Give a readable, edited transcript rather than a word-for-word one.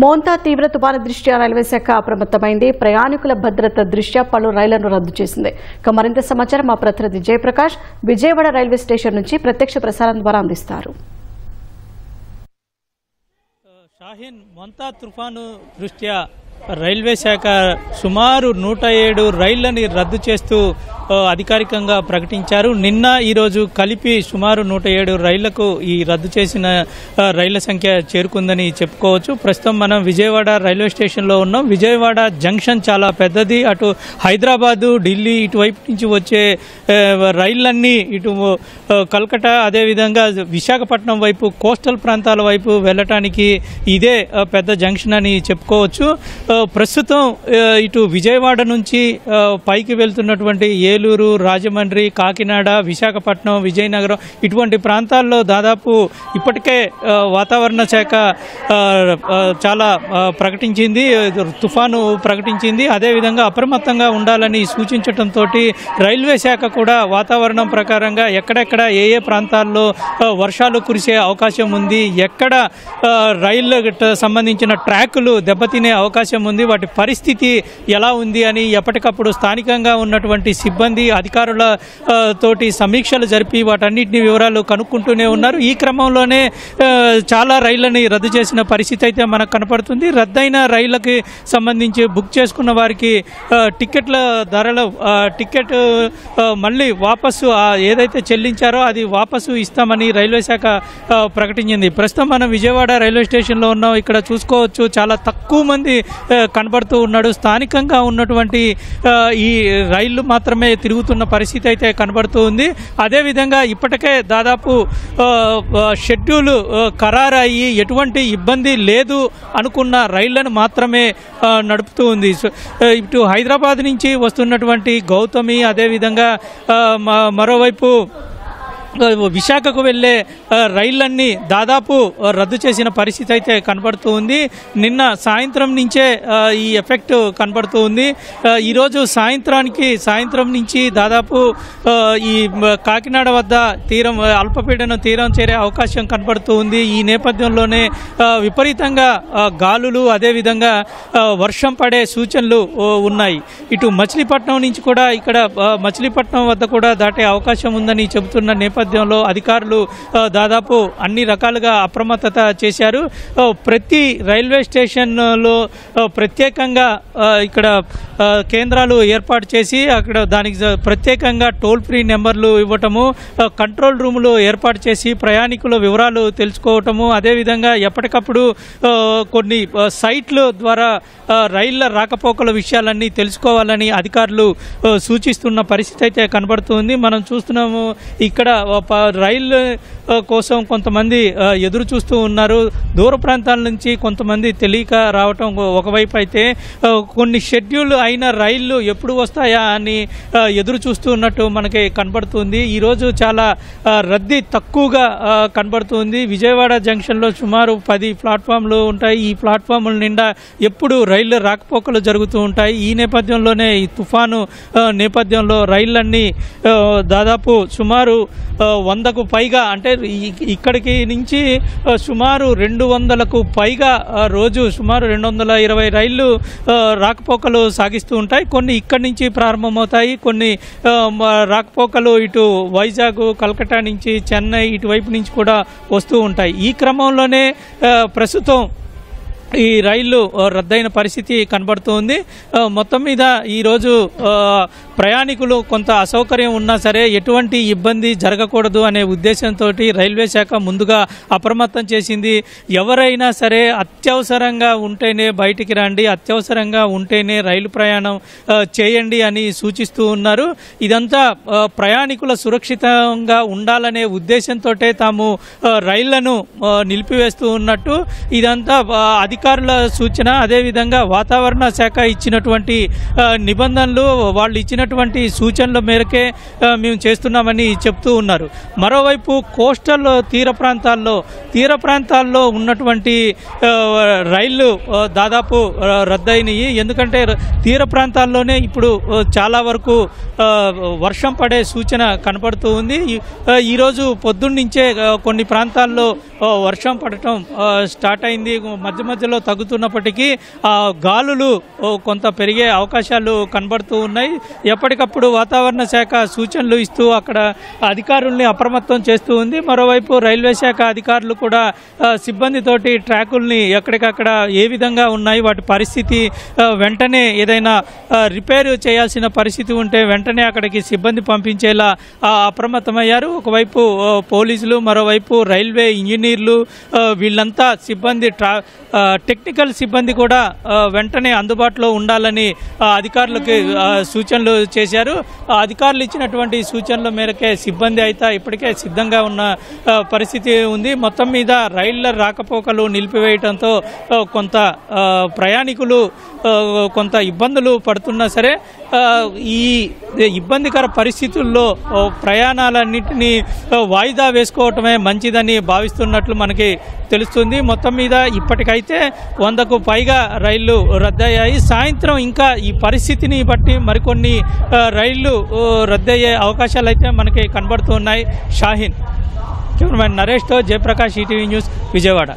మోంతా తీవ్ర తుఫాను దృష్ట్యా రైల్వే శాఖ అప్రమత్తమైంది. ప్రయాణికుల భద్రత దృష్ట్యా పలు రైళ్లను రద్దు చేసింది. ఇక మరింత సమాచారం మా ప్రతినిధి జయప్రకాష్ విజయవాడ రైల్వే స్టేషన్ నుంచి ప్రత్యక్ష ప్రసారం ద్వారా అందిస్తారు. షాహీన్, మోంతా తుఫాను దృష్ట్యా రైల్వే శాఖ సుమారు 107 రైళ్లని రద్దు చేస్తూ అధికారికంగా ప్రకటించారు. నిన్న ఈరోజు కలిపి సుమారు 107 రైళ్లకు ఈ రద్దు చేసిన రైళ్ల సంఖ్య చేరుకుందని చెప్పుకోవచ్చు. ప్రస్తుతం మనం విజయవాడ రైల్వే స్టేషన్లో ఉన్నాం. విజయవాడ జంక్షన్ చాలా పెద్దది. అటు హైదరాబాదు, ఢిల్లీ ఇటువైపు నుంచి వచ్చే రైళ్లన్నీ ఇటు కల్కటా, అదేవిధంగా విశాఖపట్నం వైపు కోస్టల్ ప్రాంతాల వైపు వెళ్ళటానికి ఇదే పెద్ద జంక్షన్ అని చెప్పుకోవచ్చు. ప్రస్తుతం ఇటు విజయవాడ నుంచి పైకి వెళ్తున్నటువంటి ఏలూరు, రాజమండ్రి, కాకినాడ, విశాఖపట్నం, విజయనగరం ఇటువంటి ప్రాంతాల్లో దాదాపు ఇప్పటికే వాతావరణ శాఖ చాలా ప్రకటించింది, తుఫాను ప్రకటించింది. అదేవిధంగా అప్రమత్తంగా ఉండాలని సూచించడంతో రైల్వే శాఖ కూడా వాతావరణం ప్రకారంగా ఎక్కడెక్కడ ఏ ప్రాంతాల్లో వర్షాలు కురిసే అవకాశం ఉంది, ఎక్కడ రైళ్లకు సంబంధించిన ట్రాకులు దెబ్బతినే అవకాశం ఉంది, వాటి పరిస్థితి ఎలా ఉంది అని ఎప్పటికప్పుడు స్థానికంగా ఉన్నటువంటి సిబ్బంది అధికారుల తోటి సమీక్షలు జరిపి వాటన్నిటిని వివరాలు కనుక్కుంటూనే ఉన్నారు. ఈ క్రమంలోనే చాలా రైళ్లని రద్దు చేసిన పరిస్థితి అయితే మనకు కనపడుతుంది. రద్దయిన రైళ్లకి సంబంధించి బుక్ చేసుకున్న వారికి టికెట్ల ధరలు టికెట్ మళ్ళీ వాపసు ఏదైతే చెల్లించారో అది వాపసు ఇస్తామని రైల్వే శాఖ ప్రకటించింది. ప్రస్తుతం మనం విజయవాడ రైల్వే స్టేషన్లో ఉన్నాం. ఇక్కడ చూసుకోవచ్చు చాలా తక్కువ మంది కనబడుతూ ఉన్నాడు. స్థానికంగా ఉన్నటువంటి ఈ రైళ్లు మాత్రమే తిరుగుతున్న పరిస్థితి అయితే కనబడుతూ ఉంది. అదేవిధంగా ఇప్పటికే దాదాపు షెడ్యూల్ ఖరారు అయ్యి ఎటువంటి ఇబ్బంది లేదు అనుకున్న రైళ్లను మాత్రమే నడుపుతూ ఉంది. ఇటు హైదరాబాద్ నుంచి వస్తున్నటువంటి గౌతమి, అదేవిధంగా మరోవైపు విశాఖకు వెళ్లే రైళ్లన్నీ దాదాపు రద్దు చేసిన పరిస్థితి అయితే కనబడుతూ ఉంది. నిన్న సాయంత్రం నుంచే ఈ ఎఫెక్ట్ కనబడుతూ ఉంది. ఈరోజు సాయంత్రం నుంచి దాదాపు ఈ కాకినాడ వద్ద అల్పపీడనం తీరం చేరే అవకాశం కనబడుతూ ఉంది. ఈ నేపథ్యంలోనే విపరీతంగా గాలులు, అదేవిధంగా వర్షం పడే సూచనలు ఉన్నాయి. ఇటు మచిలీపట్నం నుంచి కూడా ఇక్కడ మచిలీపట్నం వద్ద కూడా దాటే అవకాశం ఉందని చెబుతున్న నేపథ్యంలో అధికారులు దాదాపు అన్ని రకాలుగా అప్రమత్తత చేశారు. ప్రతి రైల్వే స్టేషన్లో ప్రత్యేకంగా ఇక్కడ కేంద్రాలు ఏర్పాటు చేసి అక్కడ దానికి ప్రత్యేకంగా టోల్ ఫ్రీ నెంబర్లు ఇవ్వటము, కంట్రోల్ రూములు ఏర్పాటు చేసి ప్రయాణికుల వివరాలు తెలుసుకోవటము, అదేవిధంగా ఎప్పటికప్పుడు కొన్ని సైట్ల ద్వారా రైళ్ల రాకపోకల విషయాలన్నీ తెలుసుకోవాలని అధికారులు సూచిస్తున్న పరిస్థితి అయితే కనబడుతుంది. మనం చూస్తున్నాము ఇక్కడ రైలు కోసం కొంతమంది ఎదురు చూస్తూ ఉన్నారు. దూర ప్రాంతాల నుంచి కొంతమంది తెలియక రావటం ఒకవైపు అయితే, కొన్ని షెడ్యూల్ అయిన రైళ్లు ఎప్పుడు వస్తాయా అని ఎదురు చూస్తూ ఉన్నట్టు మనకి కనబడుతుంది. ఈరోజు చాలా రద్దీ తక్కువగా కనబడుతుంది. విజయవాడ జంక్షన్లో సుమారు 10 ప్లాట్ఫామ్లు ఉంటాయి. ఈ ప్లాట్ఫామ్ల నిండా ఎప్పుడు రైళ్లు రాకపోకలు జరుగుతూ ఉంటాయి. ఈ నేపథ్యంలోనే ఈ తుఫాను నేపథ్యంలో రైళ్లన్నీ దాదాపు సుమారు 100కు పైగా, అంటే ఇక్కడికి నుంచి సుమారు 200కు పైగా రోజు సుమారు 220 రైళ్లు రాకపోకలు సాగిస్తూ ఉంటాయి. కొన్ని ఇక్కడి నుంచి ప్రారంభమవుతాయి, కొన్ని రాకపోకలు ఇటు వైజాగ్, కల్కటా నుంచి చెన్నై ఇటువైపు నుంచి కూడా వస్తూ ఉంటాయి. ఈ క్రమంలోనే ప్రస్తుతం ఈ రైళ్లు రద్దయిన పరిస్థితి కనబడుతోంది. మొత్తం మీద ఈరోజు ప్రయాణికులు కొంత అసౌకర్యం ఉన్నా సరే ఎటువంటి ఇబ్బంది జరగకూడదు అనే ఉద్దేశంతో రైల్వే శాఖ ముందుగా అప్రమత్తం చేసింది. ఎవరైనా సరే అత్యవసరంగా ఉంటేనే బయటికి రండి, అత్యవసరంగా ఉంటేనే రైలు ప్రయాణం చేయండి అని సూచిస్తూ ఉన్నారు. ఇదంతా ప్రయాణికుల సురక్షితంగా ఉండాలనే ఉద్దేశంతో తాము రైళ్లను నిలిపివేస్తూ ఉన్నట్టు ఇదంతా అధికారుల సూచన. అదేవిధంగా వాతావరణ శాఖ ఇచ్చినటువంటి నిబంధనలు, వాళ్ళు ఇచ్చినటువంటి సూచనల మేరకే మేము చేస్తున్నామని చెప్తూ ఉన్నారు. మరోవైపు కోస్టల్ తీర ప్రాంతాల్లో ఉన్నటువంటి రైళ్లు దాదాపు రద్దయినాయి. ఎందుకంటే తీర ప్రాంతాల్లోనే ఇప్పుడు చాలా వరకు వర్షం పడే సూచన కనపడుతూ ఉంది. ఈరోజు పొద్దున్నుంచే కొన్ని ప్రాంతాల్లో వర్షం పడటం స్టార్ట్ అయింది. మధ్య మధ్యలో తగ్గుతున్నప్పటికీ గాలులు కొంత పెరిగే అవకాశాలు కనబడుతూ ఉన్నాయి. ఎప్పటికప్పుడు వాతావరణ శాఖ సూచనలు ఇస్తూ అక్కడ అధికారుల్ని అప్రమత్తం చేస్తూ ఉంది. మరోవైపు రైల్వే శాఖ అధికారులు కూడా సిబ్బందితోటి ట్రాకుల్ని ఎక్కడికక్కడ ఏ విధంగా ఉన్నాయి, వాటి పరిస్థితి, వెంటనే ఏదైనా రిపేర్ చేయాల్సిన పరిస్థితి ఉంటే వెంటనే అక్కడికి సిబ్బంది పంపించేలా అప్రమత్తమయ్యారు. ఒకవైపు పోలీసులు, మరోవైపు రైల్వే ఇంజనీర్లు, వీళ్ళంతా సిబ్బంది టెక్నికల్ సిబ్బంది కూడా వెంటనే అందుబాటులో ఉండాలని అధికారులకు సూచనలు చేశారు. అధికారులు ఇచ్చినటువంటి సూచనల మేరకే సిబ్బంది అయితే ఇప్పటికే సిద్ధంగా ఉన్న పరిస్థితి ఉంది. మొత్తం మీద రైళ్ల రాకపోకలు నిలిపివేయడంతో కొంత ప్రయాణికులు కొంత ఇబ్బందులు పడుతున్నా సరే ఈ ఇబ్బందికర పరిస్థితుల్లో ప్రయాణాలన్నింటినీ వాయిదా వేసుకోవటమే మంచిదని భావిస్తున్నట్లు మనకి తెలుస్తుంది. మొత్తం మీద ఇప్పటికైతే 100కు పైగా రైళ్లు రద్దయ్యాయి. సాయంత్రం ఇంకా ఈ పరిస్థితిని బట్టి మరికొన్ని రైళ్లు రద్దయ్యే అవకాశాలు అయితే మనకి కనబడుతున్నాయి. షాహీన్, కెమెరామెన్ నరేష్తో జయప్రకాష్, ఈటీవీ న్యూస్, విజయవాడ.